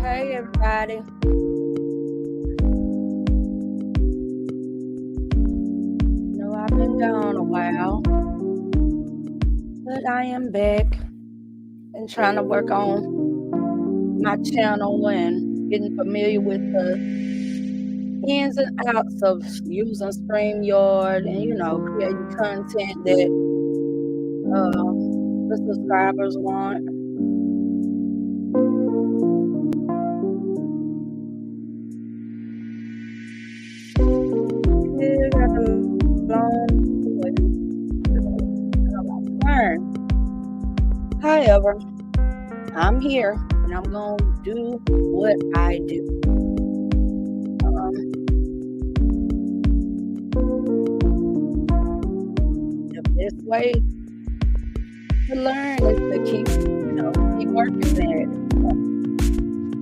Hey everybody. No, I've been gone a while, but I am back and trying to work on my channel and getting familiar with the ins and outs of using StreamYard and creating content that the subscribers want. Yeah, got a long way to learn. However, I'm here and I'm gonna do what I do. The best way to learn is to keep working at it.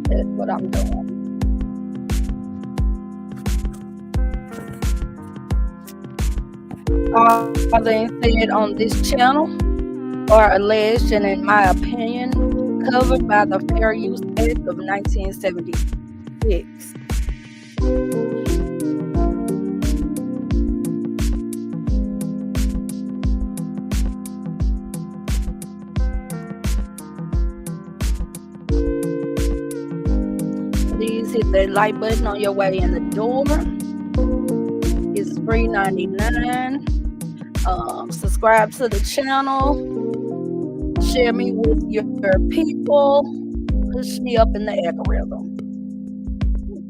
That's what I'm doing. All things said on this channel are alleged and, in my opinion, covered by the Fair Use Act of 1976. Please hit that like button on your way in the door. It's free $99. Subscribe to the channel. Share me with your people. Push me up in the algorithm.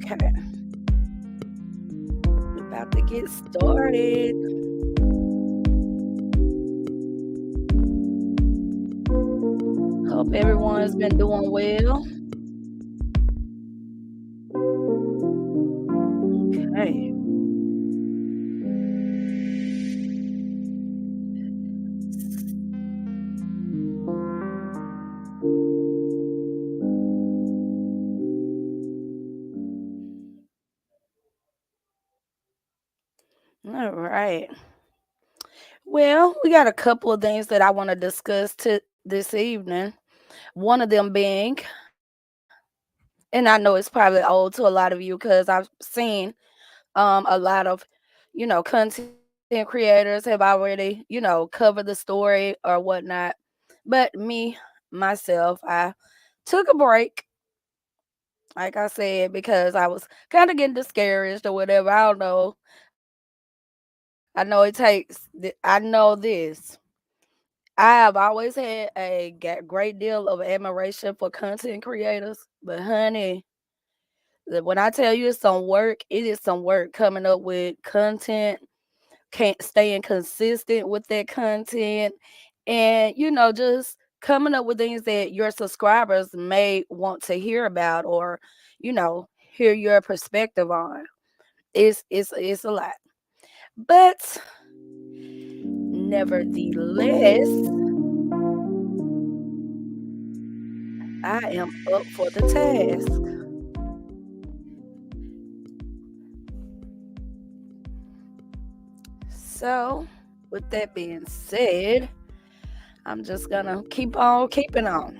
Okay. We're about to get started. Hope everyone's been doing well. Okay. All right. Well, we got a couple of things that I want to discuss this evening. One of them being, and I know it's probably old to a lot of you because I've seen a lot of, content creators have already, covered the story or whatnot. But myself, I took a break, like I said, because I was kind of getting discouraged or whatever. I don't know. I know it takes, I know this. I have always had a great deal of admiration for content creators, but honey, when I tell you it's some work, it is some work coming up with content, can't staying consistent with that content, and just coming up with things that your subscribers may want to hear about or hear your perspective on. It's a lot. But nevertheless, I am up for the task. So, with that being said, I'm just gonna keep on keeping on.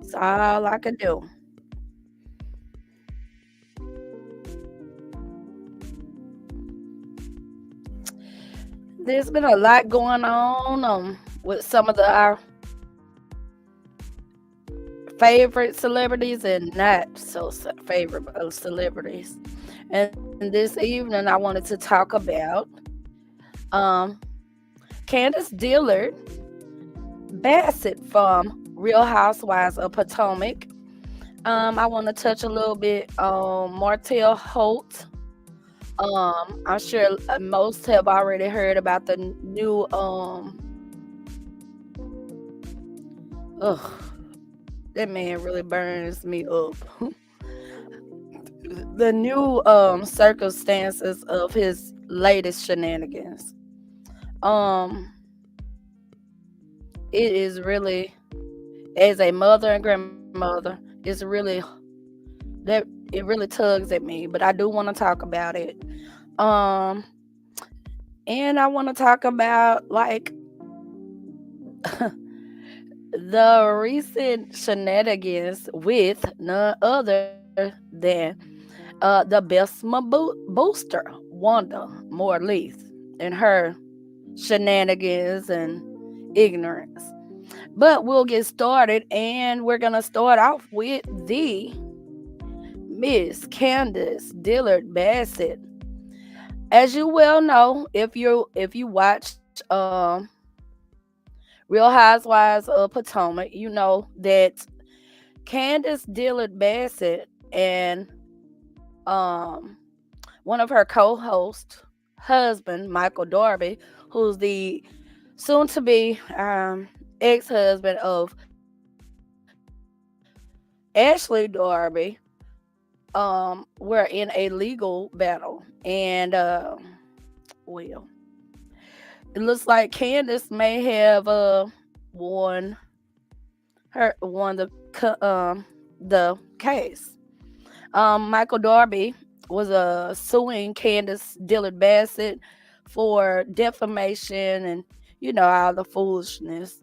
That's all I can do. There's been a lot going on with some of our favorite celebrities and not so favorite celebrities. And this evening, I wanted to talk about Candace Dillard-Bassett from Real Housewives of Potomac. I want to touch a little bit on Martell Holt. I'm sure most have already heard about the new that man really burns me up. The new circumstances of his latest shenanigans. It is really, as a mother and grandmother, it's really that it really tugs at me, but I do want to talk about it. And I want to talk about like The recent shenanigans with none other than the booster, Wanda Morley, and her shenanigans and ignorance. But we'll get started, and we're gonna start off with the Miss Candace Dillard Bassett. As you well know, if you watch Real Housewives of Potomac, you know that Candace Dillard Bassett and um one of her co-hosts husband, Michael Darby, who's the soon to be ex-husband of Ashley Darby, were in a legal battle. And well, it looks like Candace may have won won the case. Michael Darby was suing Candace Dillard Bassett for defamation and all the foolishness.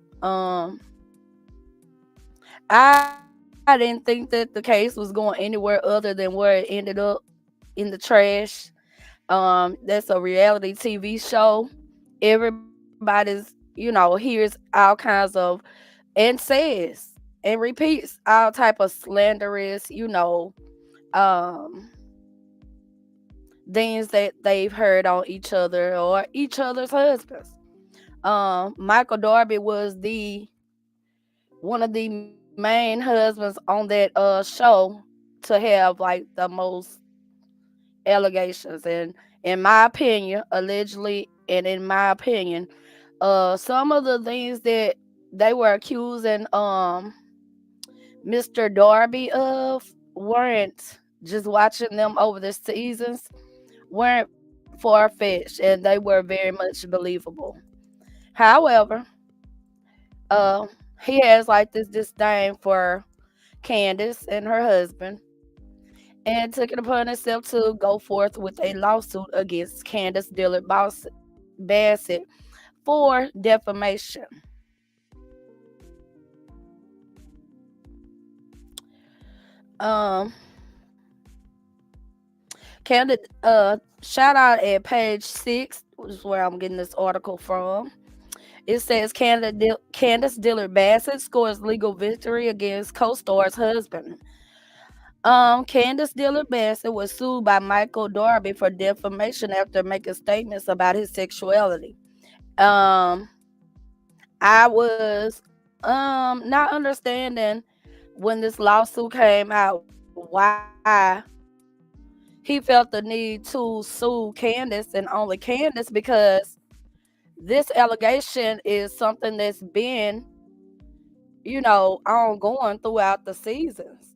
I didn't think that the case was going anywhere other than where it ended up, in the trash. That's a reality TV show. Everybody's hears all kinds of and says and repeats all type of slanderous um things that they've heard on each other or each other's husbands. Michael Darby was the one of the main husbands on that show to have like the most allegations. And in my opinion, allegedly, and in my opinion, some of the things that they were accusing Mr. Darby of weren't, just watching them over the seasons, weren't far fetched, and they were very much believable. However, uh, he has like this disdain for Candace and her husband, and took it upon himself to go forth with a lawsuit against Candace Bassett for defamation. Um, Candace, shout out at page 6, which is where I'm getting this article from. It says Candace Dillard Bassett scores legal victory against co-star's husband. Candace Dillard Bassett was sued by Michael Darby for defamation after making statements about his sexuality. Um, I was not understanding when this lawsuit came out why he felt the need to sue Candace and only Candace, because this allegation is something that's been, ongoing throughout the seasons.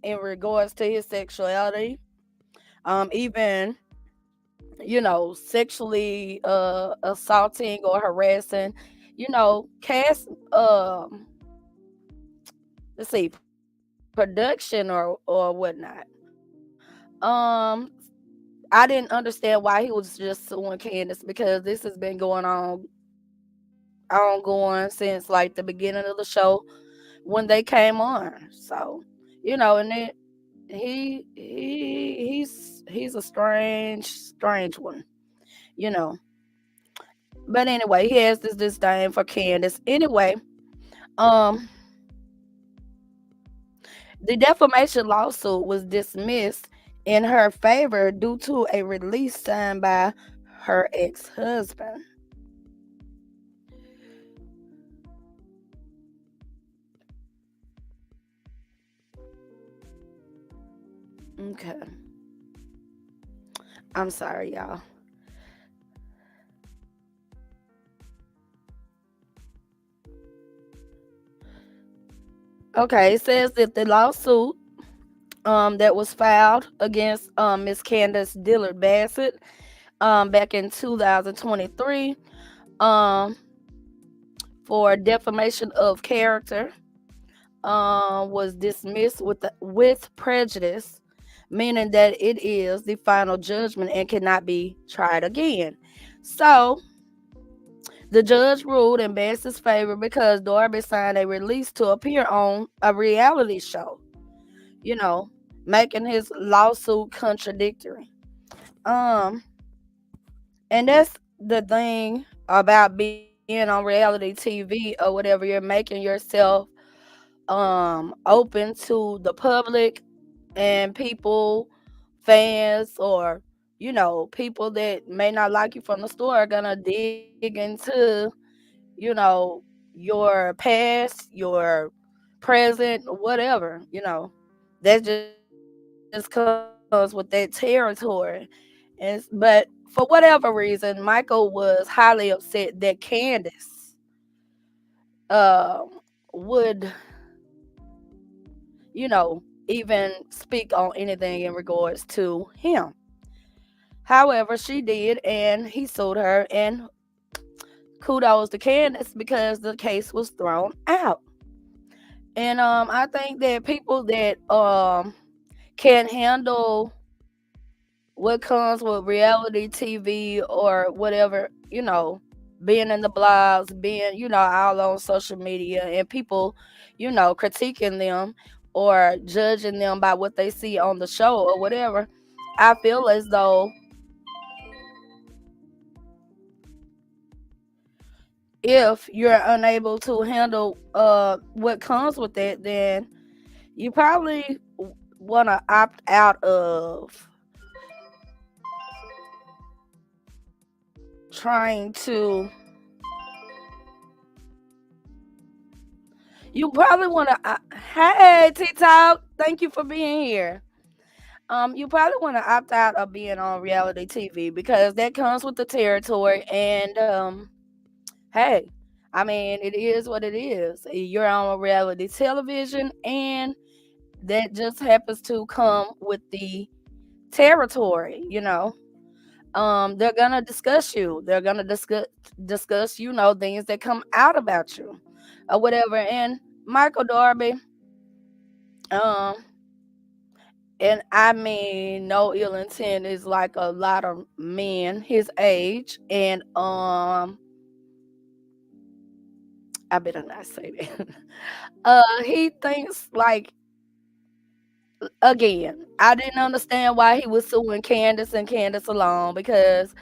In regards to his sexuality, even sexually assaulting or harassing, cast let's see, production or whatnot. Um, I didn't understand why he was just suing Candace, because this has been going on ongoing since like the beginning of the show when they came on. So, and then he's a strange one, you know. But anyway, he has this disdain for Candace. Anyway, um, the defamation lawsuit was dismissed in her favor due to a release signed by her ex-husband. Okay. I'm sorry, y'all. Okay, it says that the lawsuit that was filed against Miss Candace Dillard Bassett back in 2023 um for defamation of character was dismissed with prejudice, meaning that it is the final judgment and cannot be tried again. So The judge ruled in Bassett's favor because Darby signed a release to appear on a reality show, you know, making his lawsuit contradictory. Um, and that's the thing about being on reality TV or whatever. You're making yourself open to the public and people, fans, or people that may not like you from the store are gonna dig into you know your past, your present, whatever. That just comes with that territory. But for whatever reason, Michael was highly upset that Candace uh, would even speak on anything in regards to him. However, she did, and he sued her. And kudos to Candace because the case was thrown out. And I think that people that can handle what comes with reality TV or whatever, being in the blogs, being, all on social media, and people, critiquing them or judging them by what they see on the show or whatever. I feel as though if you're unable to handle what comes with it, then you probably want to opt out of trying to you probably want to hey TikTok, thank you for being here. You probably want to opt out of being on reality TV because that comes with the territory. And hey, I mean, it is what it is. You're on reality television, and that just happens to come with the territory. They're gonna discuss you. They're gonna discuss things that come out about you or whatever. And Michael Darby, um, and I mean no ill intent, is like a lot of men his age, and I better not say that. He thinks like, again, I didn't understand why he was suing Candace and Candace alone, because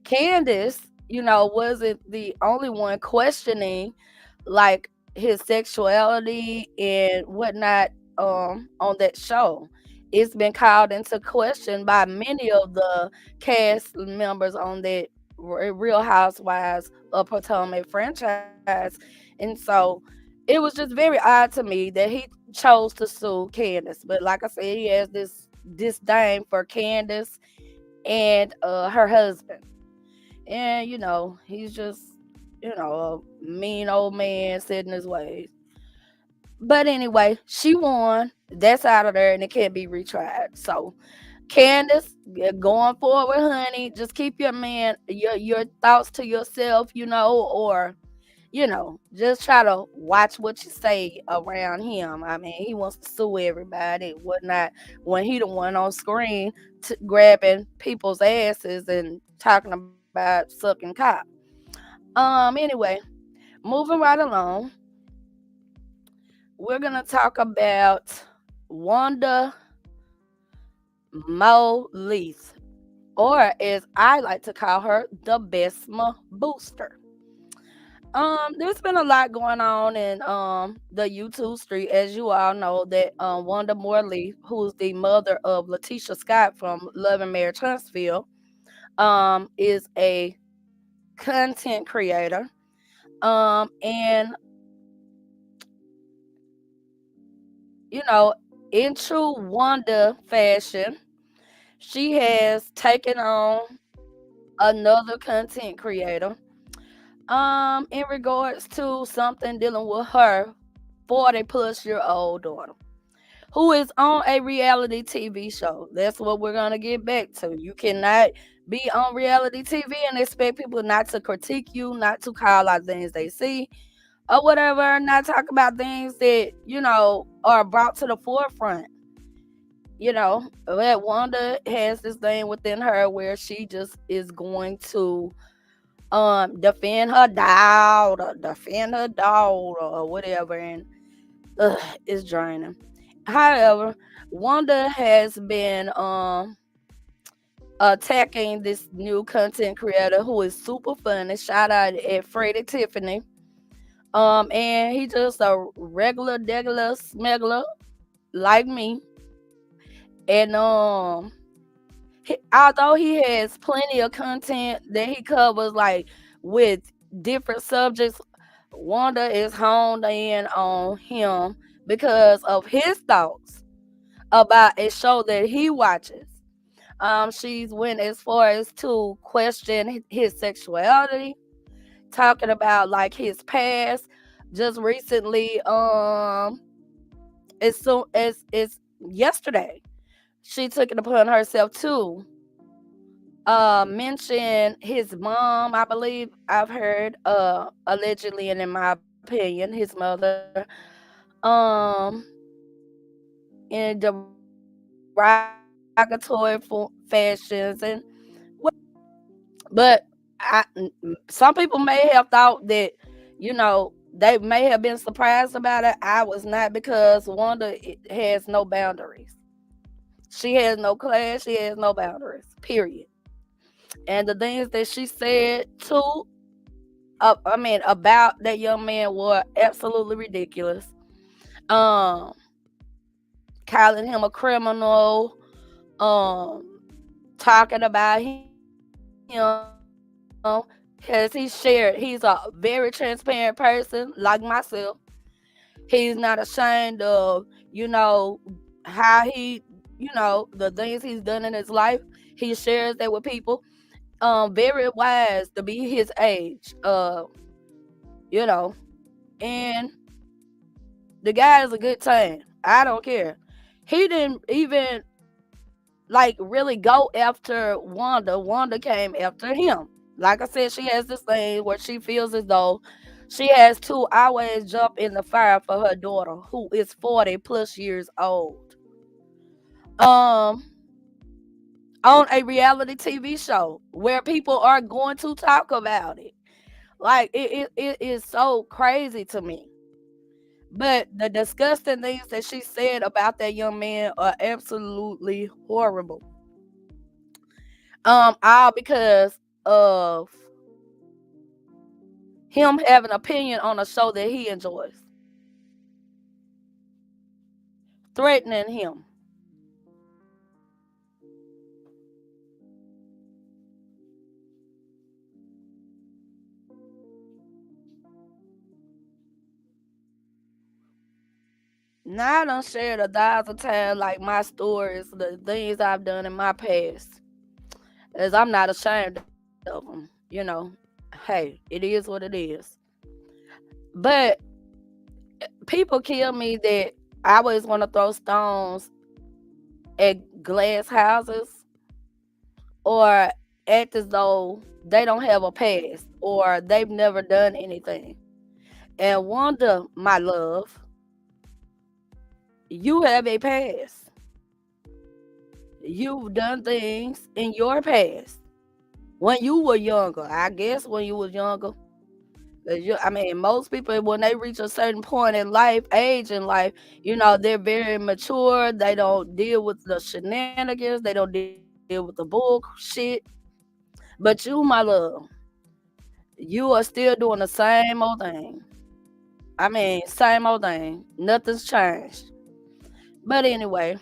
Candace, wasn't the only one questioning like his sexuality and whatnot on that show. It's been called into question by many of the cast members on that Real Housewives of Potomac franchise. And so it was just very odd to me that he chose to sue Candace. But like I said, he has this disdain for Candace and her husband. And he's just a mean old man set in his ways. But anyway, she won. That's out of there, and it can't be retried. So Candace, going forward, honey, just keep your man, your thoughts to yourself, or just try to watch what you say around him. I mean, he wants to sue everybody and whatnot when he the one on screen grabbing people's asses and talking about sucking cock. Anyway, moving right along, we're gonna talk about Wanda Moleith, or as I like to call her, the Besma Booster. There's been a lot going on in the YouTube street, as you all know, that Wanda Morley, who's the mother of Letitia Scott from Love and Marriage Huntsville, is a content creator. And in true Wanda fashion, she has taken on another content creator in regards to something dealing with her 40-plus-year-old daughter, who is on a reality TV show. That's what we're gonna get back to. You cannot be on reality TV and expect people not to critique you, not to call out things they see or whatever, not talk about things that are brought to the forefront. That Wanda has this thing within her where she just is going to defend her daughter or whatever, and it's draining. However, Wanda has been attacking this new content creator who is super funny. Shout out at Freddie Tiffany. And he just a regular smuggler like me. And although he has plenty of content that he covers, like with different subjects, Wanda is honed in on him because of his thoughts about a show that he watches. She's went as far as to question his sexuality, talking about like his past. Just recently, as soon as it's yesterday, she took it upon herself to mention his mom. I believe I've heard allegedly, and in my opinion, his mother, um in derogatory fashions and but some people may have thought that, they may have been surprised about it. I was not, because Wanda has no boundaries. She has no class. She has no boundaries. Period. And the things that she said to, about that young man were absolutely ridiculous. Um, Calling him a criminal. Um, Talking about him because he's a very transparent person like myself. He's not ashamed of, how he, the things he's done in his life. He shares that with people. Very wise to be his age. You know, and the guy is a good time. I don't care. He didn't even like really go after Wanda. Wanda came after him. Like I said, she has this thing where she feels as though she has to always jump in the fire for her daughter, who is 40 plus years old. Um, on a reality TV show where people are going to talk about it. Like it is so crazy to me. But the disgusting things that she said about that young man are absolutely horrible. All because of him having an opinion on a show that he enjoys, threatening him. Now I done shared 1,000 times like my stories, the things I've done in my past, as I'm not ashamed of them. Hey, it is what it is. But people kill me that I always want to throw stones at glass houses or act as though they don't have a past or they've never done anything. And Wanda, my love, you have a past. You've done things in your past when you were younger. I guess when you was younger. 'Cause most people when they reach a certain point in life, age in life, they're very mature. They don't deal with the shenanigans. They don't deal with the bullshit. But you, my love, you are still doing the same old thing. Same old thing. Nothing's changed. But anyway,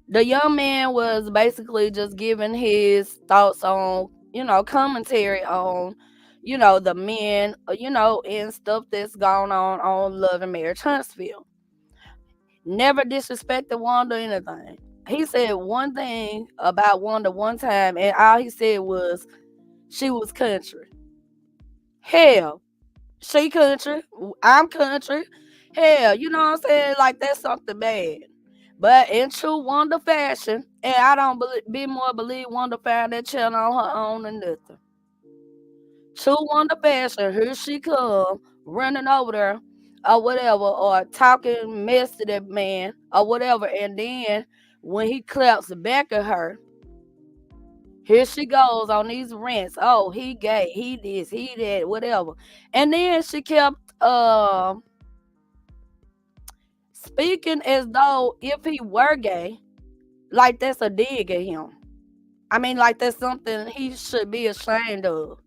the young man was basically just giving his thoughts on, commentary on, the men, and stuff that's going on Love and Marriage Huntsville. Never disrespected Wanda or anything. He said one thing about Wanda one time, and all he said was she was country. Hell, she country. I'm country. Hell, you know what I'm saying? Like that's something bad. But in true Wanda fashion, and I don't be more believe Wanda found that channel on her own and nothing. True Wanda fashion, here she come running over there or whatever, or talking mess to that man or whatever, and then when he claps back at her, Here she goes on these rants. Oh, he gay, he this, he that, whatever. And then she kept speaking as though if he were gay, like that's a dig at him. I mean, like that's something he should be ashamed of.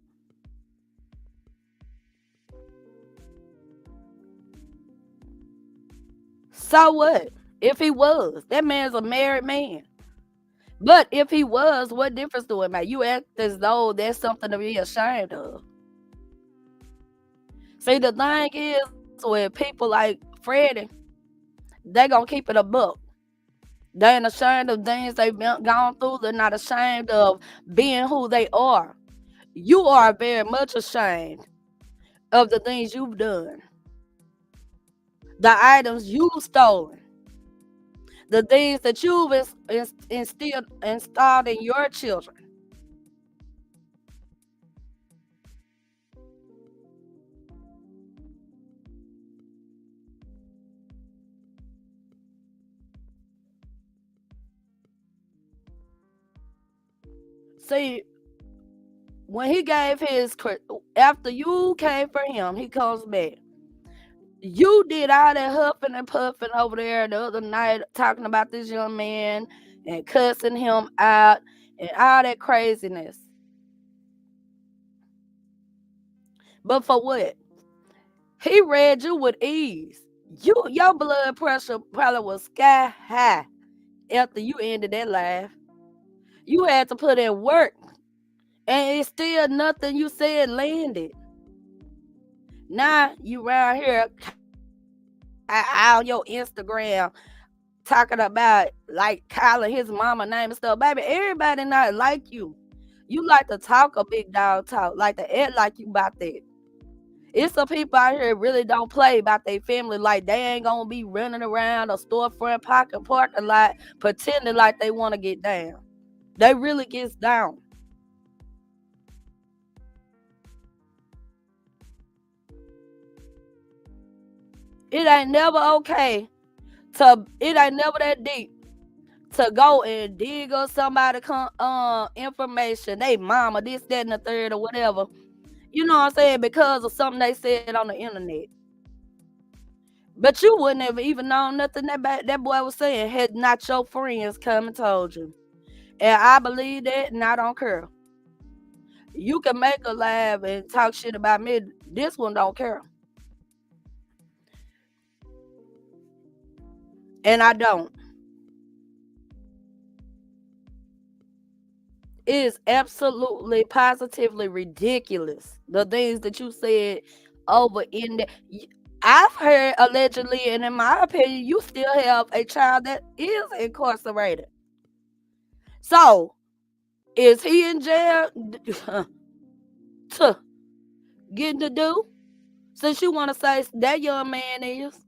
So what? If he was, that man's a married man. But if he was, what difference do it make? You act as though that's something to be ashamed of. See, the thing is, with people like Freddie, they gonna keep it a book. They ain't ashamed of things they've gone through. They're not ashamed of being who they are. You are very much ashamed of the things you've done, the items you've stolen, the things that you've installed in your children. See, when he gave after you came for him, he comes back. You did all that huffing and puffing over there the other night, talking about this young man and cussing him out and all that craziness. But for what? He read you with ease. Your blood pressure probably was sky high after you ended that laugh. You had to put in work, and it's still nothing you said landed. Now you around here on your Instagram talking about like calling his mama name and stuff. Baby, everybody not like you. You like to talk a big dog talk, like to act like you about that. It's some people out here really don't play about their family, like they ain't gonna be running around a storefront parking lot pretending like they want to get down. They really gets down. It ain't never okay it ain't never that deep to go and dig up somebody information, they mama, this, that, and the third, or whatever. You know what I'm saying? Because of something they said on the internet. But you wouldn't have even known nothing that boy was saying had not your friends come and told you. And I believe that, and I don't care. You can make a laugh and talk shit about me. This one don't care. And I don't. It is absolutely, positively ridiculous. The things that you said over in there. I've heard allegedly, and in my opinion, you still have a child that is incarcerated. So, is he in jail? To getting to do? Since you want to say that young man is.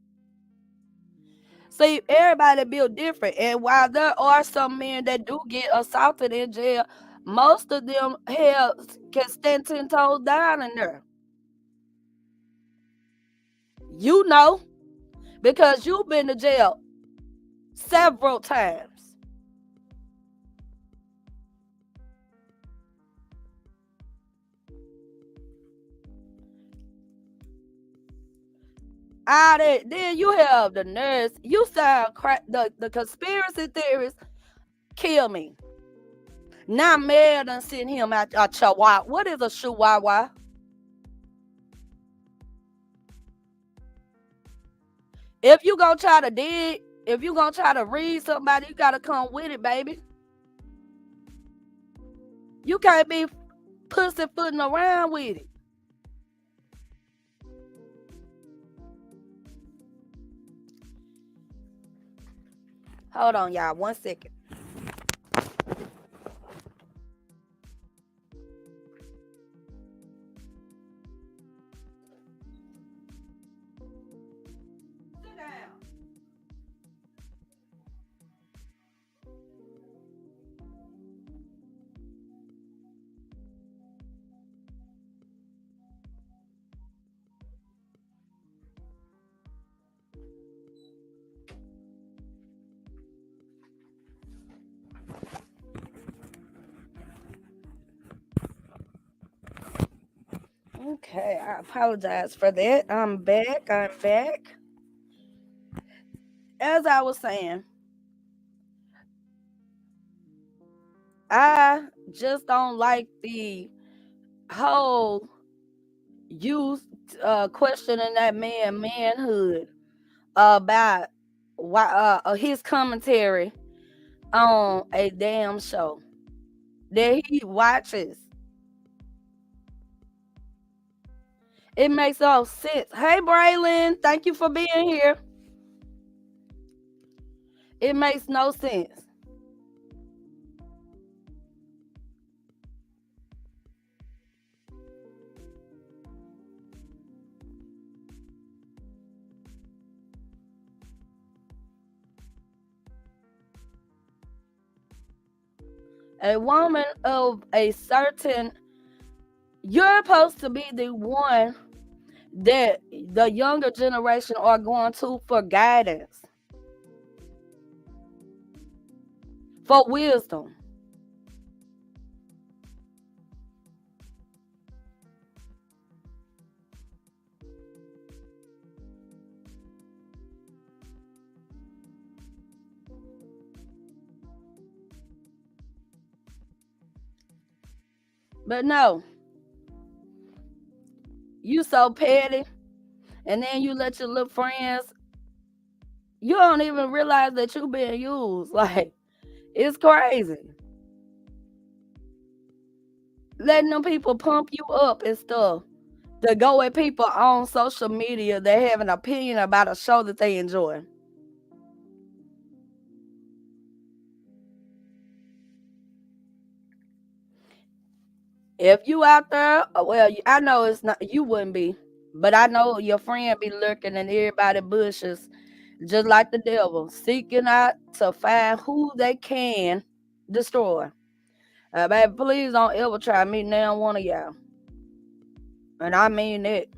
See, everybody built different. And while there are some men that do get assaulted in jail, most of them can stand 10 toes down in there. You know, because you've been to jail several times. All that, then you have the nurse. You sound the conspiracy theorists kill me. Now Mayor done sent him out a chihuahua. What is a chihuahua? If you gonna try to dig, if you gonna try to read somebody, you gotta come with it, baby. You can't be pussyfooting around with it. Hold on, y'all. 1 second. Sit down. Okay, I apologize for that. I'm back. As I was saying, I just don't like the whole you questioning that manhood about why his commentary on a damn show that he watches. It makes no sense. Hey, Braylon, thank you for being here. It makes no sense. A woman of a certain, you're supposed to be the one that the younger generation are going to for guidance, for wisdom. But no, you so petty, and then you let your little friends, you don't even realize that you being used. Like, it's crazy. Letting them people pump you up and stuff to go at people on social media that have an opinion about a show that they enjoy. If you out there, well, I know it's not, you wouldn't be, but I know your friend be lurking in everybody bushes, just like the devil, seeking out to find who they can destroy. Baby, please don't ever try me now, one of y'all. And I mean that.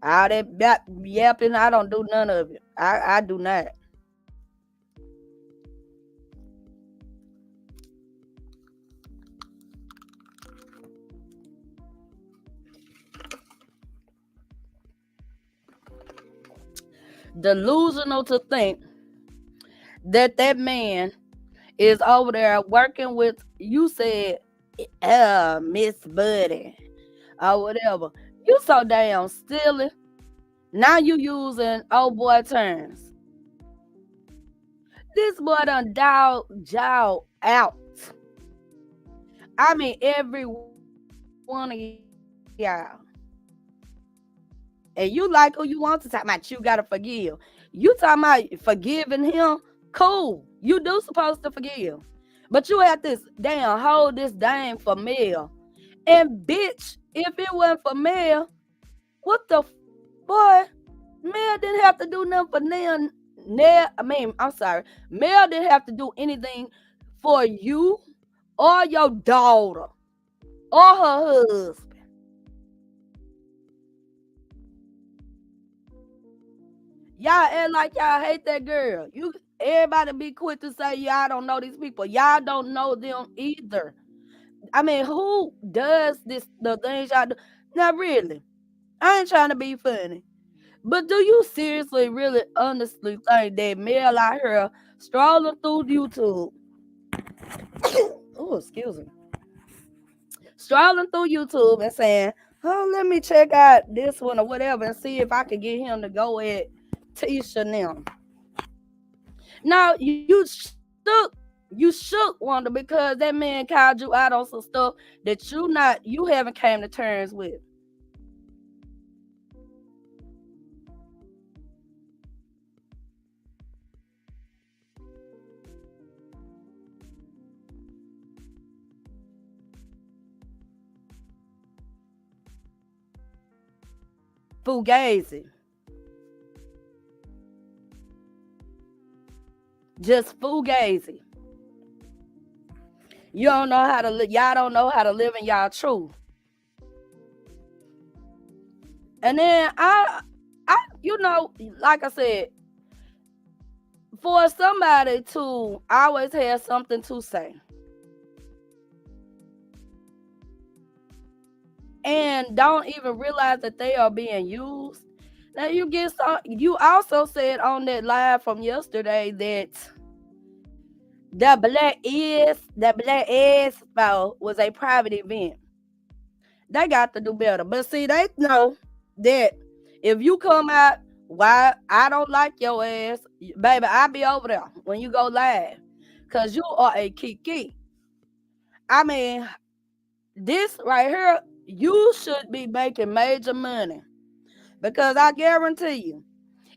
All that yapping, I don't do none of it. I do not. Delusional to think that man is over there working with, you said, Miss Buddy or whatever. You so damn silly. Now you using old boy terms. This boy done jaw out. I mean, every one of y'all. And you like who you want to talk about, you gotta forgive. You talking about forgiving him? Cool. You do supposed to forgive. But you had this damn hold this dame for Mel. And bitch, if it wasn't for Mel, what the boy? Mel didn't have to do nothing for I'm sorry. Mel didn't have to do anything for you or your daughter or her husband. Y'all act like y'all hate that girl. Everybody be quick to say y'all don't know these people. Y'all don't know them either. I mean, who does the things y'all do? Not really. I ain't trying to be funny. But do you seriously, really, honestly think that Mel out here strolling through YouTube? Oh, excuse me. Strolling through YouTube and saying, "Oh, let me check out this one or whatever and see if I can get him to go at Tisha now." Now you shook Wonder because that man called you out on some stuff that you haven't came to terms with. Fugazi. Just fugazi. You don't know how to live. Y'all don't know how to live in y'all truth. And then like I said, for somebody to always have something to say, and and don't even realize that they are being used. Now you also said on that live from yesterday that the Black Expo was a private event. They got to do better. But see, they know that if you come out, why I don't like your ass, baby, I'll be over there when you go live. Cause you are a kiki. I mean, this right here, you should be making major money. Because I guarantee you,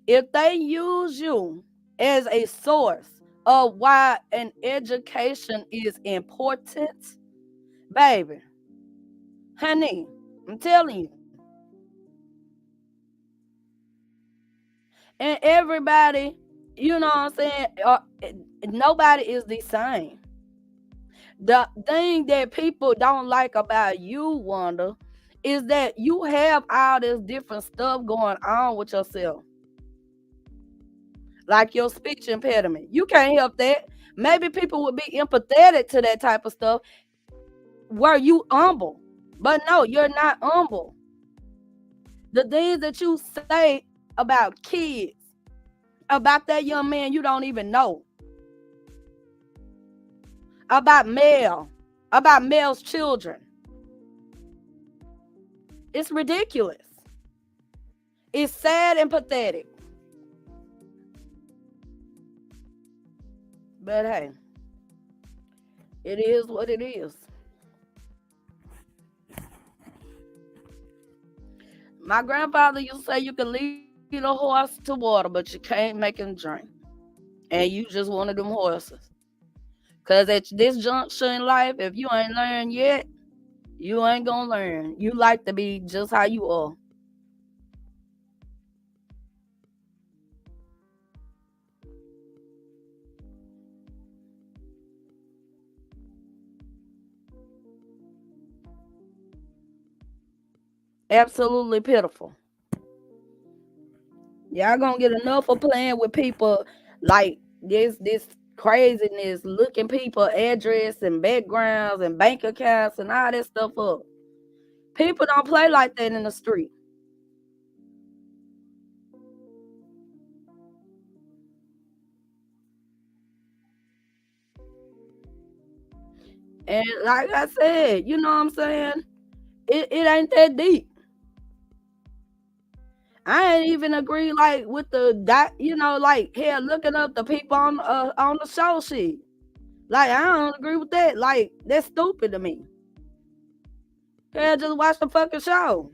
if they use you as a source of why an education is important, baby, honey, I'm telling you. And everybody, you know what I'm saying? Nobody is the same. The thing that people don't like about you, Wanda, is that you have all this different stuff going on with yourself. Like your speech impediment. You can't help that. Maybe people would be empathetic to that type of stuff where you humble. But no, you're not humble. The things that you say about kids, about that young man you don't even know, about male's children. It's ridiculous. It's sad and pathetic. But hey, it is what it is. My grandfather used to say you can lead a horse to water, but you can't make him drink. And you just one of them horses. Cause at this juncture in life, if you ain't learned yet, you ain't gonna learn. You like to be just how you are. Absolutely pitiful. Y'all gonna get enough of playing with people like this craziness, looking people address and backgrounds and bank accounts and all that stuff up. People don't play like that in the street. And like I said, you know what I'm saying? It ain't that deep. I ain't even agree like with the dot, like hell looking up the people on the show shit. Like I don't agree with that. Like that's stupid to me. Hell, just watch the fucking show.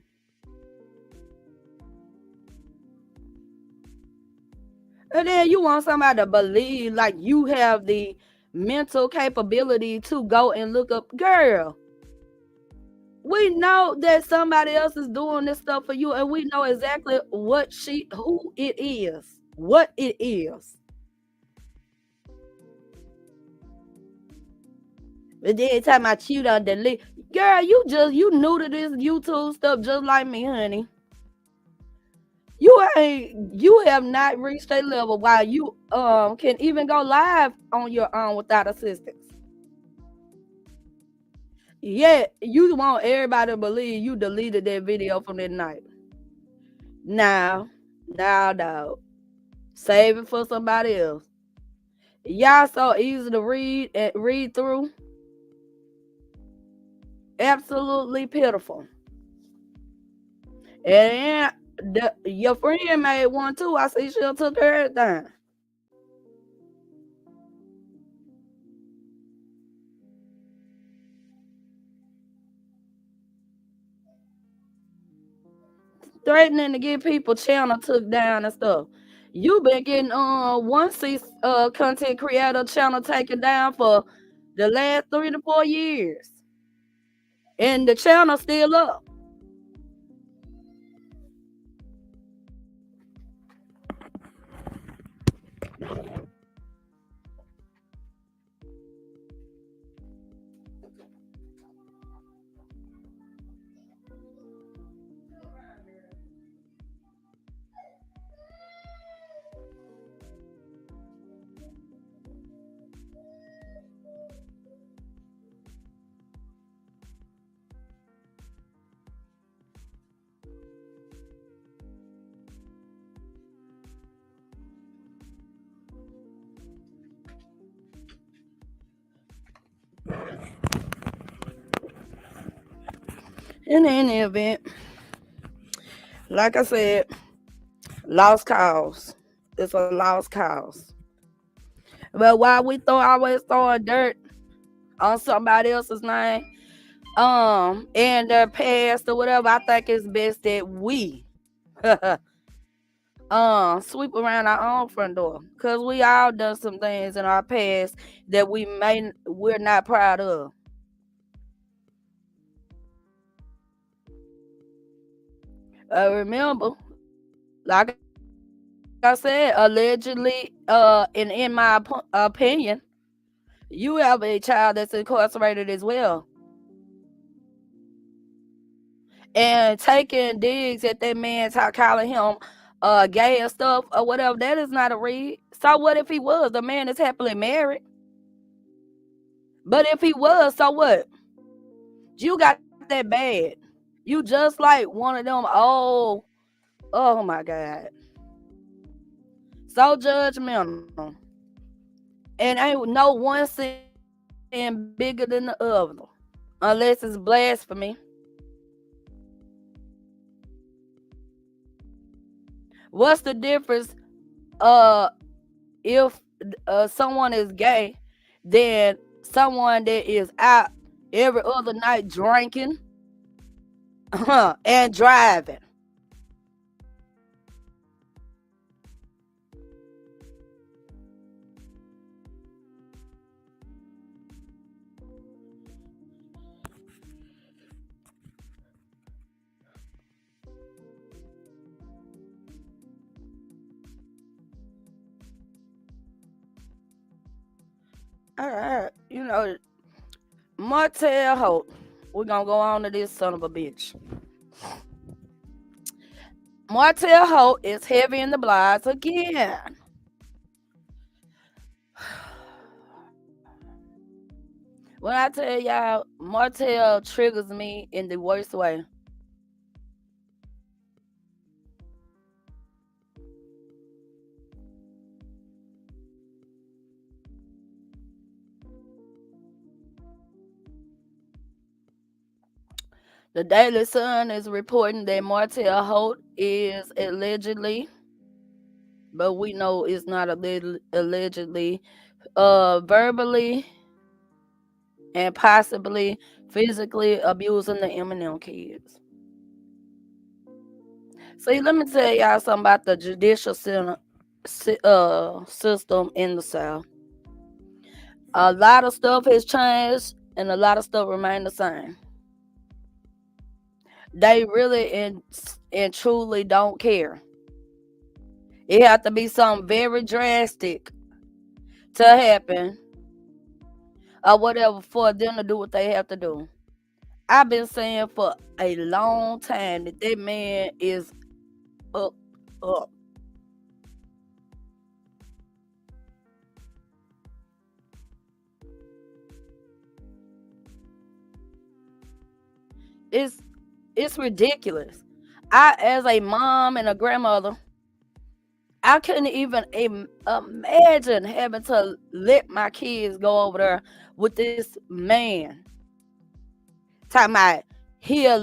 And then you want somebody to believe like you have the mental capability to go and look up, girl. We know that somebody else is doing this stuff for you, and we know exactly who it is, what it is. But then time about you done delete, girl, you new to this YouTube stuff just like me, honey. You have not reached a level while you can even go live on your own without assistance. Yet you want everybody to believe you deleted that video from that night. Now, dog. Save it for somebody else. Y'all so easy to read through. Absolutely pitiful. And your friend made one too. I see she took everything. Threatening to get people channel took down and stuff. You been getting content creator channel taken down for the last 3 to 4 years. And the channel still up. In any event, like I said, lost cause. It's a lost cause. But while we always throwing dirt on somebody else's name, and their past or whatever, I think it's best that we sweep around our own front door. Cause we all done some things in our past that we're not proud of. Remember, like I said, allegedly, in my opinion, you have a child that's incarcerated as well. And taking digs at that man, calling him gay and stuff or whatever, that is not a read. So what if he was? The man is happily married. But if he was, so what? You got that bad. You just like one of them old, oh my God. So judgmental. And ain't no one sin bigger than the other. Unless it's blasphemy. What's the difference uh if someone is gay than someone that is out every other night drinking and driving? All right, Martell Holt. We're gonna go on to this son of a bitch. Martell Holt is heavy in the blogs again. When I tell y'all, Martell triggers me in the worst way. The Daily Sun is reporting that Martell Holt is allegedly, but we know it's not allegedly, verbally and possibly physically abusing the Eminem kids. See, let me tell y'all something about the judicial system in the South. A lot of stuff has changed, and a lot of stuff remain the same. They really and truly don't care. It have to be something very drastic to happen or whatever for them to do what they have to do. I've been saying for a long time that man is up, up. It's it's ridiculous. I, as a mom and a grandmother, I couldn't even imagine having to let my kids go over there with this man. Talking about he'll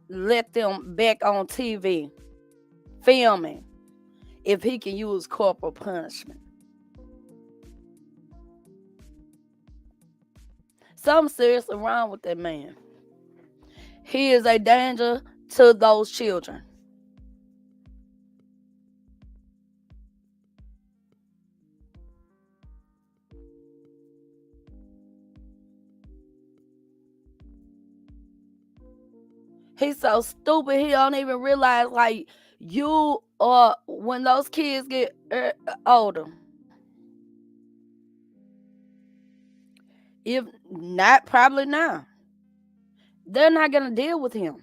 let them back on TV filming if he can use corporal punishment. Something seriously wrong with that man. He is a danger to those children. He's so stupid. He don't even realize like you when those kids get older. If not, probably not. They're not gonna deal with him.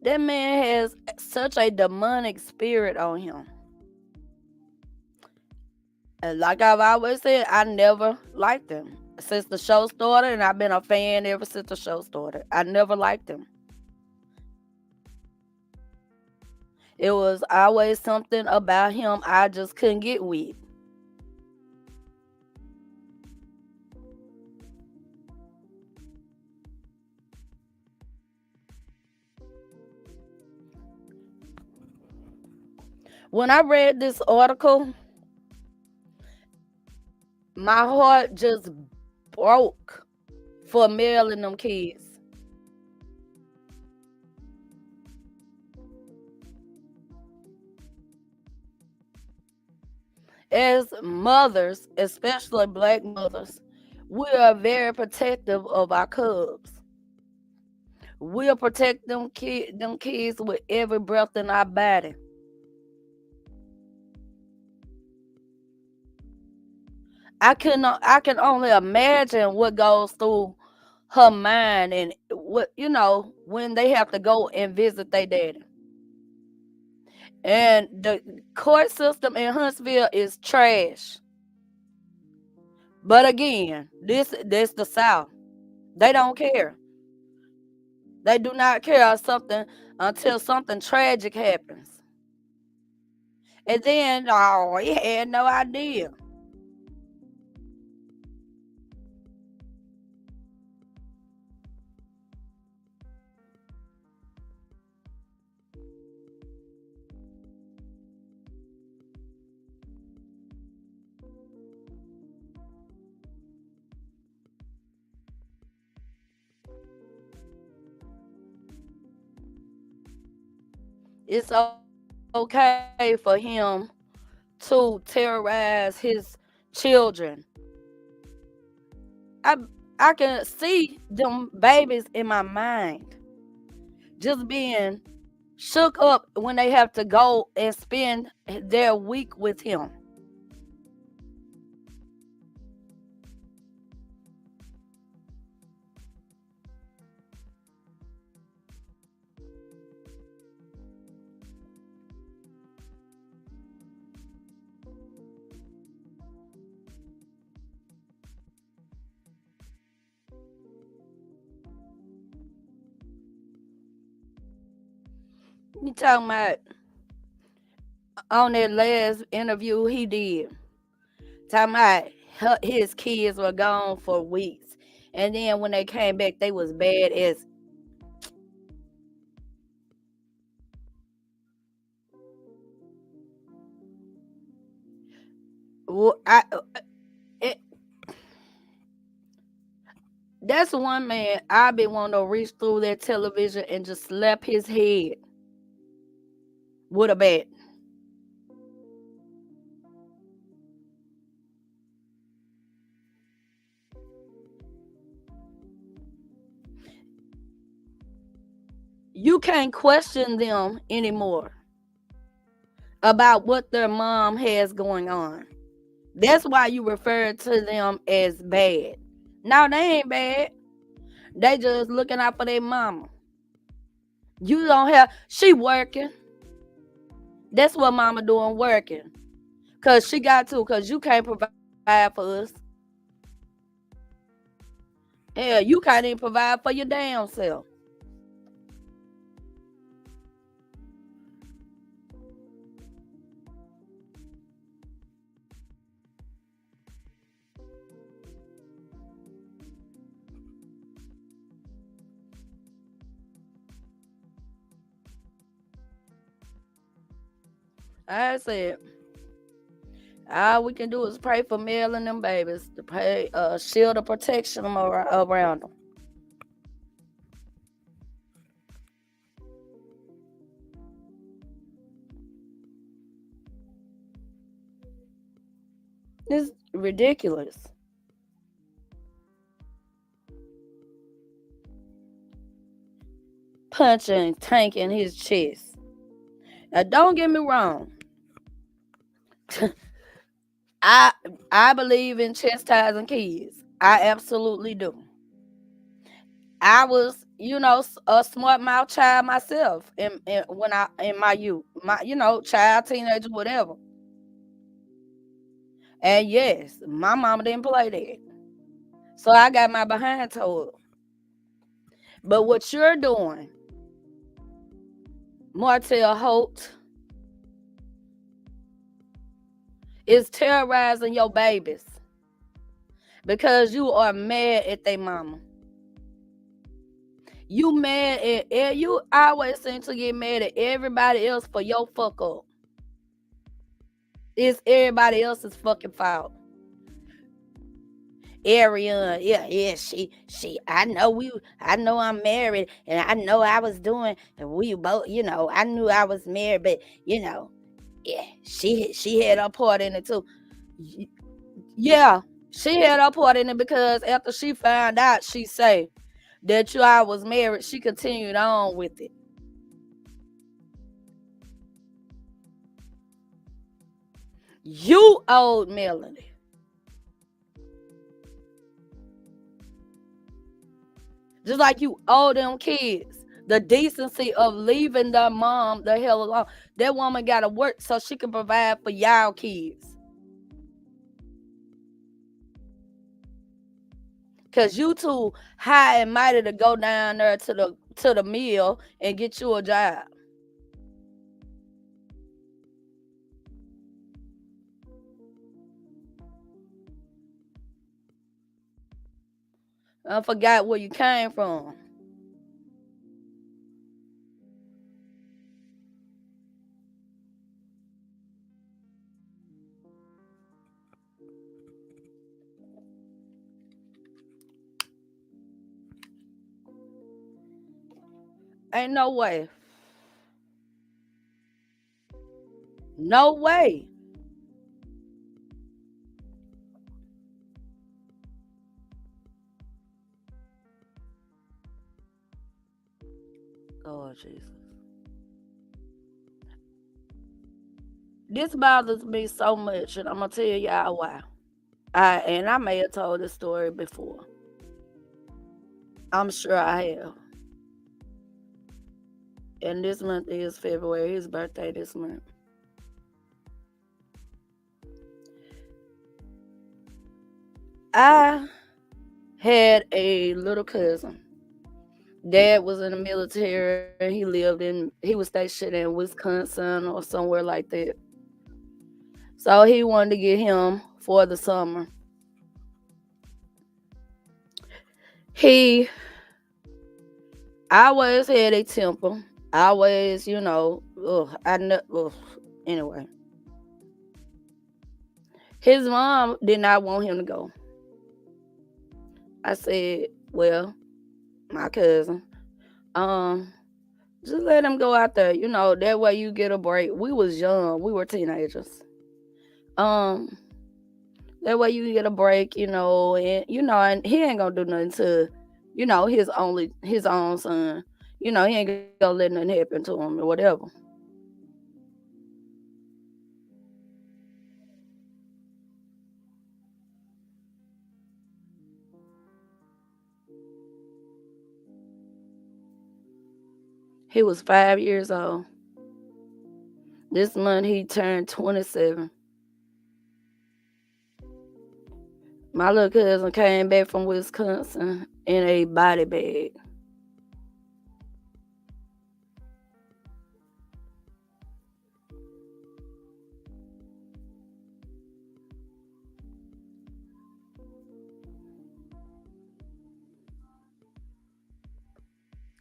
That man has such a demonic spirit on him. And like I've always said, I never liked them since the show started, and I've been a fan ever since the show started. I never liked him. It was always something about him I just couldn't get with. When I read this article, my heart just broke for Mel and them kids. As mothers, especially black mothers, we are very protective of our cubs. We'll protect them kids with every breath in our body. I can only imagine what goes through her mind and what when they have to go and visit their daddy. And the court system in Huntsville is trash. But again, this the South. They don't care. They do not care something until something tragic happens. And then, oh, he had no idea. It's okay for him to terrorize his children. I I can see them babies in my mind just being shook up when they have to go and spend their week with him. You talking about on that last interview he did, talking about his kids were gone for weeks, and then when they came back, they was bad as. I, it, that's one man I be wanting to reach through that television and just slap his head with a bat. You can't question them anymore about what their mom has going on. That's why you refer to them as bad. No, they ain't bad. They just looking out for their mama. You don't have she working. That's what mama doing working. Cause she got to, cause you can't provide for us. Hell, you can't even provide for your damn self. I said, all we can do is pray for Mel and them babies to pay shield of protection around them. It's ridiculous. Punching Tank in his chest. Now, don't get me wrong. I I believe in chastising kids. I absolutely do. I was, a smart mouth child myself, when I in my youth, my child, teenager, whatever. And yes, my mama didn't play that. So I got my behind told. But what you're doing, Martell Holt, is terrorizing your babies because you are mad at their mama. You mad at you always seem to get mad at everybody else for your fuck up. It's everybody else's fucking fault. Arian, yeah, I know I'm married and I know I was doing and we both, I knew I was married, but yeah, she had her part in it too. Yeah, she had her part in it because after she found out, she say that I was married, she continued on with it. You owed Melanie. Just like you owe them kids the decency of leaving their mom the hell alone. That woman got to work so she can provide for y'all kids. Cause you too high and mighty to go down there to the mill and get you a job. I forgot where you came from. Ain't no way. No way. Oh Jesus. This bothers me so much, and I'm gonna tell y'all why. I may have told this story before. I'm sure I have. And this month is February. His birthday this month. I had a little cousin. Dad was in the military. He was stationed in Wisconsin or somewhere like that. So he wanted to get him for the summer. He always had a temper. Always, I know. Anyway, his mom did not want him to go. I said, well, my cousin, um, just let him go out there. That way you get a break. We was young. We were teenagers. Um, that way you get a break, and he ain't gonna do nothing to, his own son. He ain't gonna let nothing happen to him or whatever. He was 5 years old. This month he turned 27. My little cousin came back from Wisconsin in a body bag.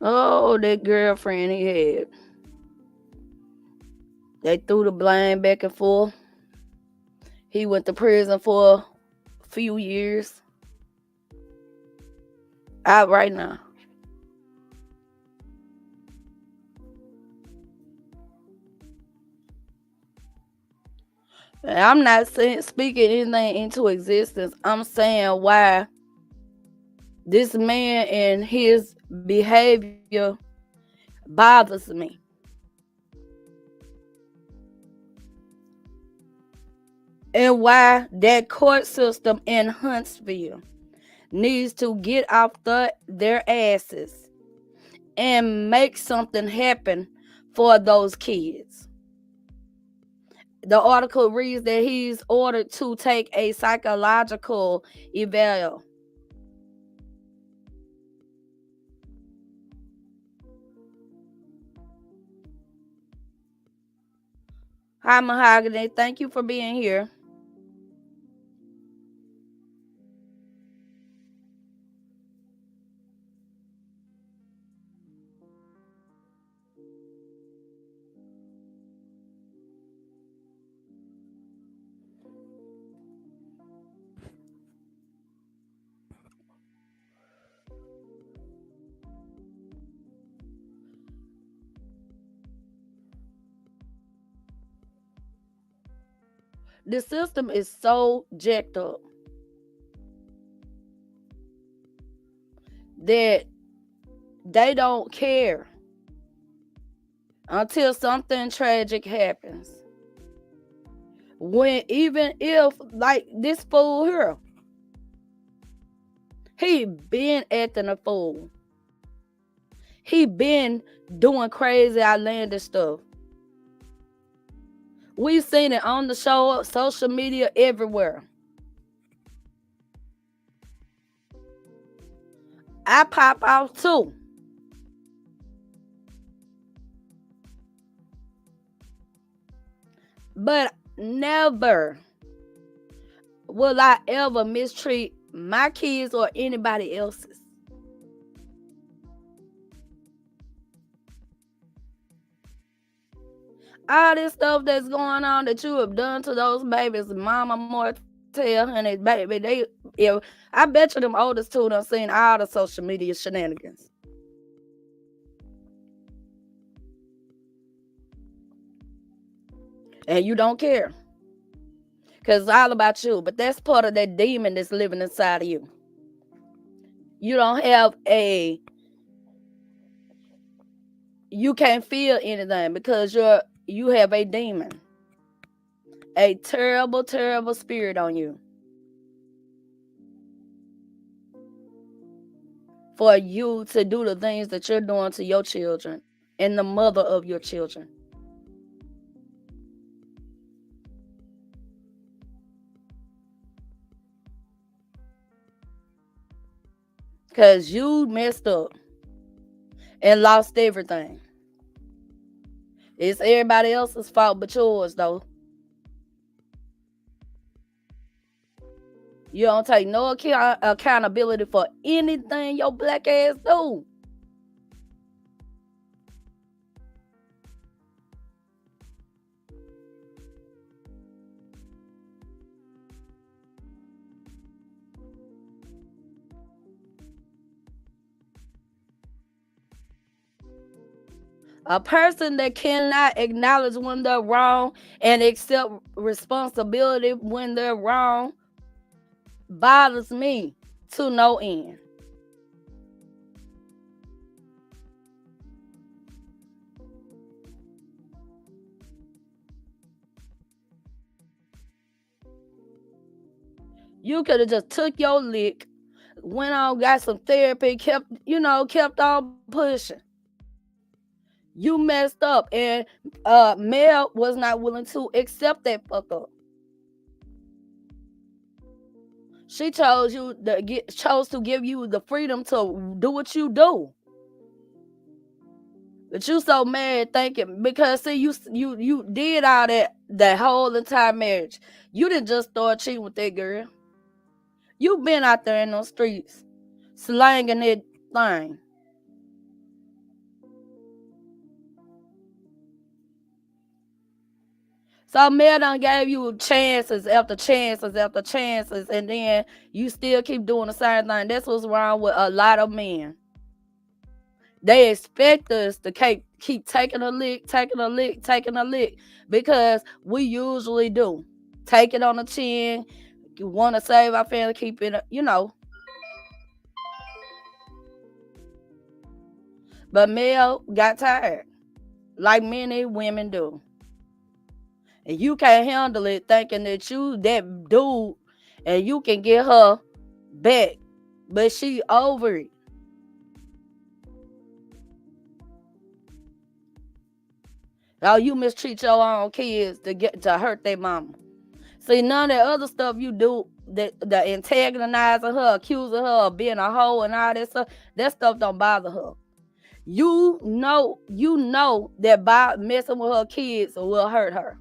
Oh, that girlfriend he had. They threw the blame back and forth. He went to prison for a few years. Out right now. And I'm not speaking anything into existence. I'm saying why this man and his behavior bothers me. And why that court system in Huntsville needs to get off their asses and make something happen for those kids. The article reads that he's ordered to take a psychological eval. Hi, Mahogany. Thank you for being here. The system is so jacked up that they don't care until something tragic happens. When even if, like this fool here, he been acting a fool. He been doing crazy outlandish stuff. We've seen it on the show, social media, everywhere. I pop out too. But never will I ever mistreat my kids or anybody else's. All this stuff that's going on that you have done to those babies, Mama Martell and his baby, I bet you them oldest two done seen all the social media shenanigans. And you don't care. Because it's all about you. But that's part of that demon that's living inside of you. You don't have you can't feel anything because you have a demon. A terrible, terrible spirit on you. For you to do the things that you're doing to your children and the mother of your children. Because you messed up and lost everything. It's everybody else's fault but yours, though. You don't take no accountability for anything your black ass do. A person that cannot acknowledge when they're wrong and accept responsibility when they're wrong bothers me to no end. You could have just took your lick, went on, got some therapy, kept on pushing. You messed up, and Mel was not willing to accept that fuck up. She chose to give you the freedom to do what you do. But you so mad thinking because see you did all that whole entire marriage. You didn't just start cheating with that girl. You been out there in those streets slanging that thing. So Mel done gave you chances after chances after chances, and then you still keep doing the same thing. That's what's wrong with a lot of men. They expect us to keep taking a lick, because we usually do. Take it on the chin. You want to save our family, keep it, But Mel got tired, like many women do. And you can't handle it thinking that you that dude and you can get her back. But she over it. Oh, you mistreat your own kids to hurt their mama. See, none of that other stuff you do, the antagonizing her, accusing her of being a hoe and all that stuff don't bother her. You know that by messing with her kids will hurt her.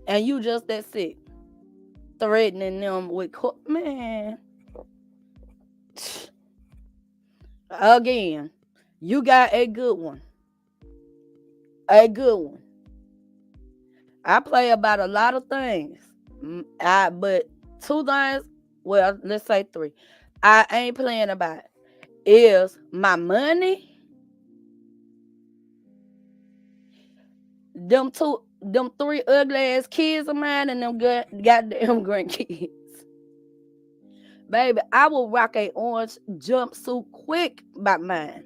And you just that sick. Threatening them with man. Again, you got a good one. A good one. I play about a lot of things. But 2 things, well, let's say 3. I ain't playing about is my money, them 3 ugly ass kids of mine, and them goddamn grandkids. Baby, I will rock a orange jumpsuit quick by mine.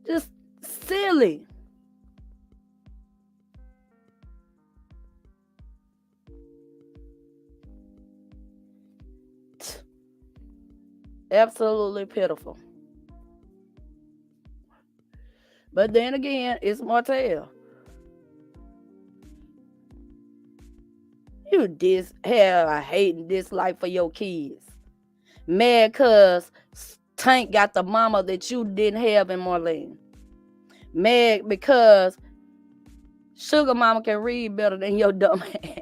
Just silly. Absolutely pitiful. But then again, it's Martell. You have a hate and dislike for your kids. Mad cause Tank got the mama that you didn't have in Marlene. Mad because Sugar Mama can read better than your dumb ass.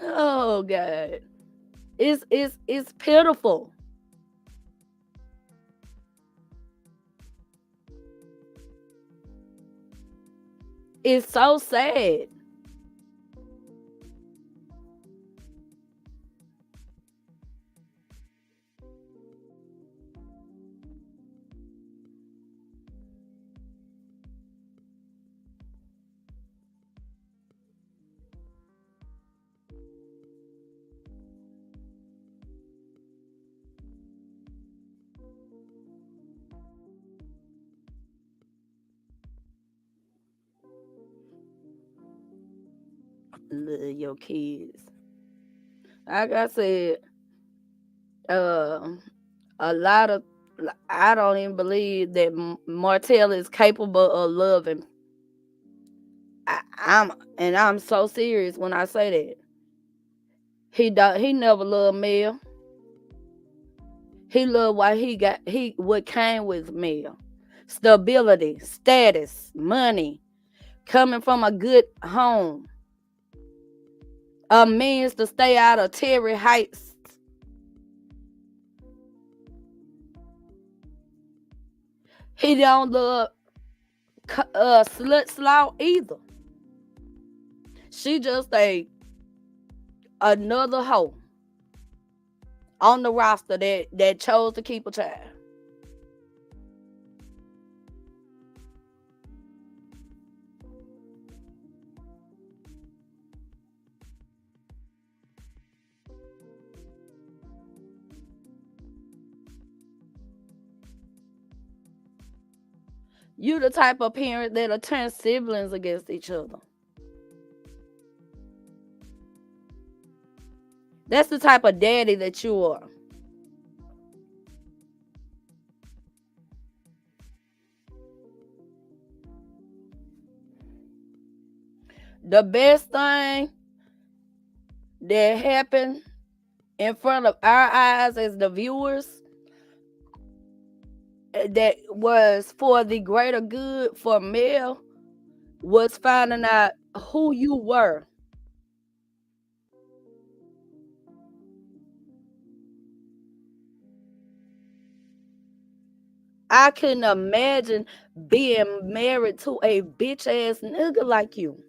Oh God. It's pitiful. It's so sad. Your kids. Like I said, a lot of I don't even believe that Martell is capable of loving. I'm so serious when I say that. He never loved Mel. He loved what came with Mel. Stability, status, money, coming from a good home, a means to stay out of Terry Heights. He don't love Slut Slaw either. She just another hoe on the roster that chose to keep a child. You the type of parent that'll turn siblings against each other. That's the type of daddy that you are. The best thing that happened in front of our eyes as the viewers that was for the greater good for Mel was finding out who you were. I couldn't imagine being married to a bitch ass nigga like you.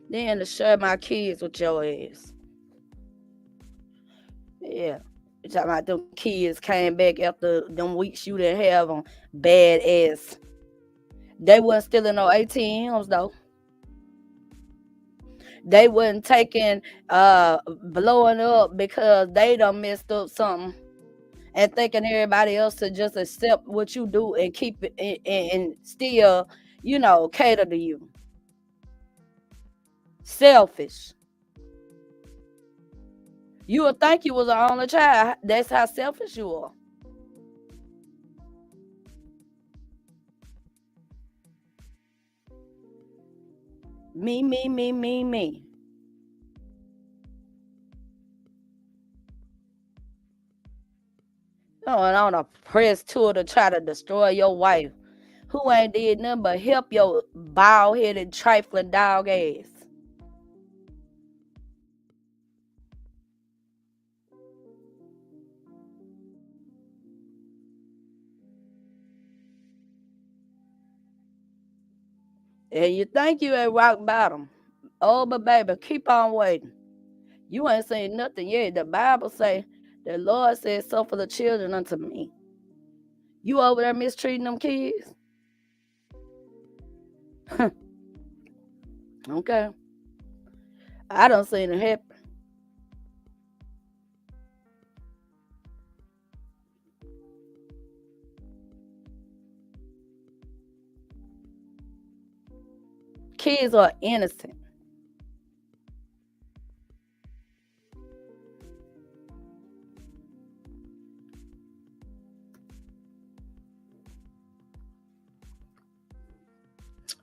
Then to share my kids with your ass. Yeah. You talking about them kids came back after them weeks you didn't have them bad ass. They wasn't stealing no ATMs though. They wasn't taking blowing up because they done messed up something and thinking everybody else to just accept what you do and keep it and still, cater to you. Selfish. You would think you was the only child. That's how selfish you are. Me, me, me, me, me. Going on a press tour to try to destroy your wife, who ain't did nothing but help your bald headed, trifling dog ass. And you think you at rock bottom. Oh, but baby, keep on waiting. You ain't saying nothing yet. The Bible say, the Lord said, suffer the children unto me. You over there mistreating them kids? Okay. I don't see it happen. Kids are innocent.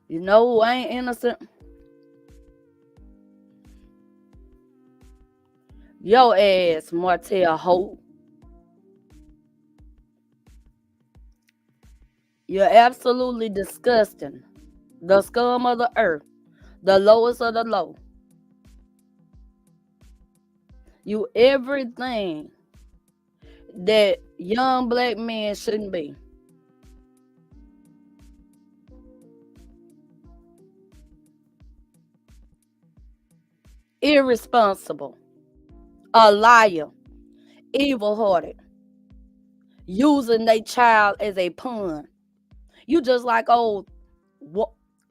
You know who ain't innocent? Your ass, Martell Hope. You're absolutely disgusting. The scum of the earth. The lowest of the low. You everything that young black men shouldn't be. Irresponsible. A liar. Evil hearted. Using their child as a pawn. You just like old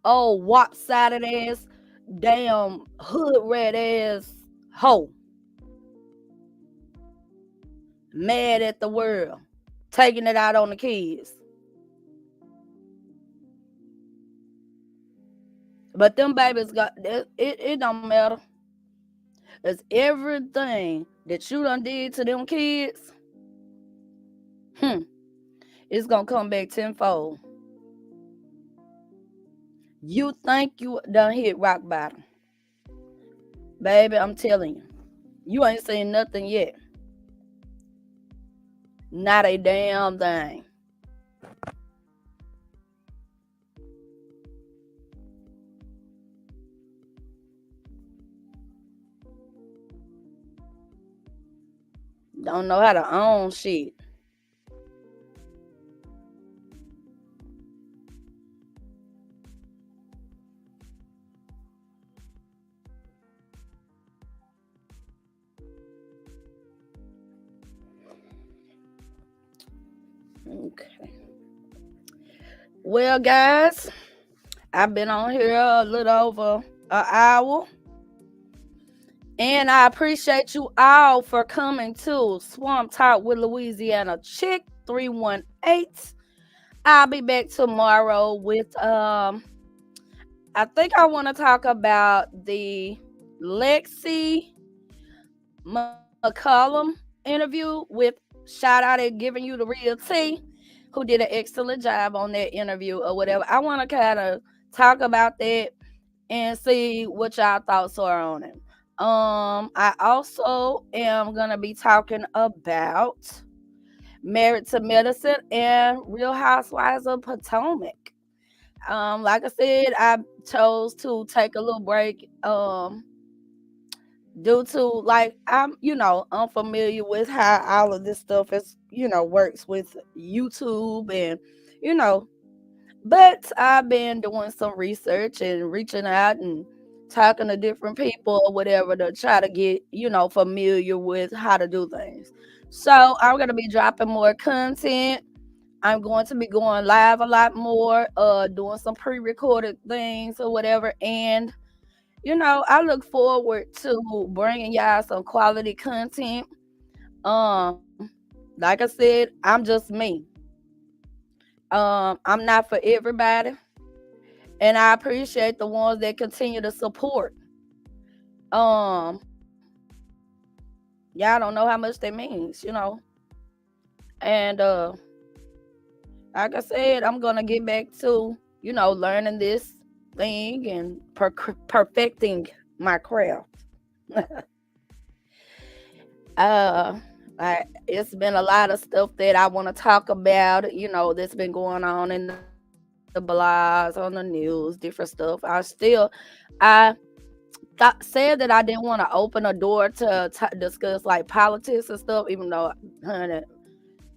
wop sided ass, damn hood red ass hoe. Mad at the world. Taking it out on the kids. But them babies it don't matter. It's everything that you done did to them kids, hmm, it's gonna come back tenfold. You think you done hit rock bottom. Baby, I'm telling you. You ain't seen nothing yet. Not a damn thing. Don't know how to own shit. Okay. Well, guys, I've been on here a little over an hour. And I appreciate you all for coming to Swamp Talk with Louisiana Chick 318. I'll be back tomorrow with I think I want to talk about the Lexi McCollum interview with shout out at Giving You the Real Tea, who did an excellent job on that interview or whatever. I want to kind of talk about that and see what y'all thoughts are on it. I also am gonna be talking about Married to Medicine and Real Housewives of Potomac. Like I said, I chose to take a little break. Due to like I'm, unfamiliar with how all of this stuff is, works with YouTube and you know, but I've been doing some research and reaching out and talking to different people or whatever to try to get, familiar with how to do things. So I'm gonna be dropping more content. I'm going to be going live a lot more, doing some pre-recorded things or whatever. And I look forward to bringing y'all some quality content. Um, like I said, I'm just me. I'm not for everybody, and I appreciate the ones that continue to support. Um, y'all don't know how much that means. And like I said, I'm gonna get back to learning this thing and perfecting my craft. uh it's been a lot of stuff that I want to talk about, that's been going on in the blogs, on the news, different stuff. I said that I didn't want to open a door to discuss like politics and stuff, even though, honey,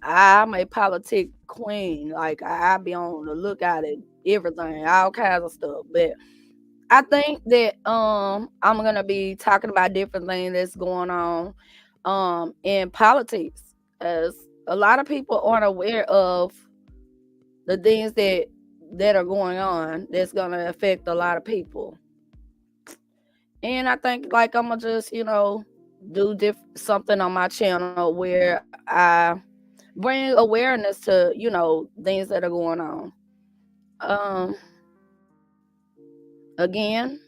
I'm a politic queen. Like I be on the lookout at everything, all kinds of stuff. But I think that I'm gonna be talking about different things that's going on in politics, as a lot of people aren't aware of the things that are going on that's gonna affect a lot of people. And I think like I'm gonna just do something on my channel where I bring awareness to things that are going on. Um, Again,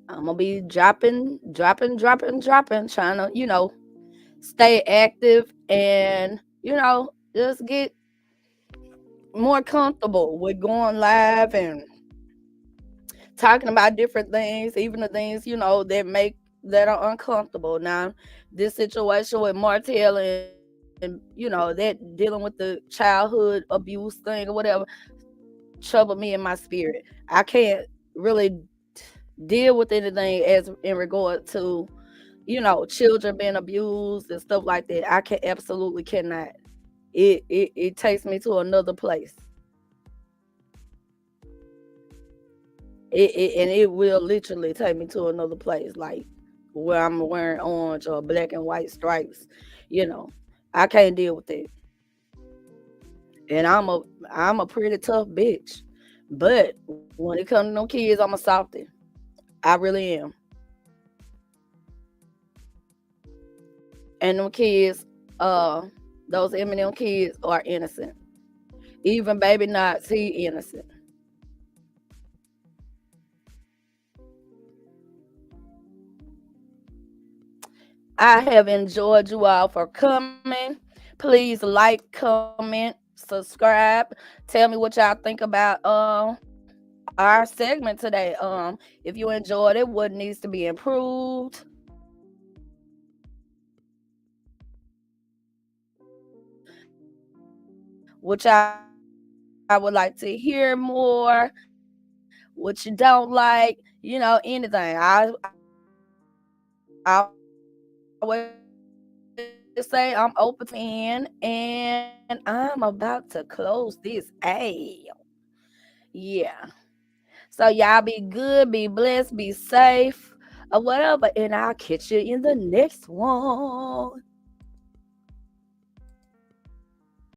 I'm gonna be dropping, trying to stay active and just get more comfortable with going live and talking about different things, even the things that are uncomfortable. Now, this situation with Martell and that dealing with the childhood abuse thing or whatever troubled me in my spirit. I can't really deal with anything as in regard to children being abused and stuff like that. I can absolutely cannot. It takes me to another place. And it will literally take me to another place, like where I'm wearing orange or black and white stripes. You know, I can't deal with it. And I'm a pretty tough bitch. But when it comes to them kids, I'm a softie. I really am. And them kids, those Eminem kids are innocent. Even baby Knots, he innocent. I have enjoyed you all for coming. Please like, comment, subscribe. Tell me what y'all think about our segment today. If you enjoyed it, what needs to be improved, which I would like to hear more, what you don't like, anything. I always say I'm open to anything, and I'm about to close this A. Yeah. So y'all be good, be blessed, be safe, or whatever, and I'll catch you in the next one.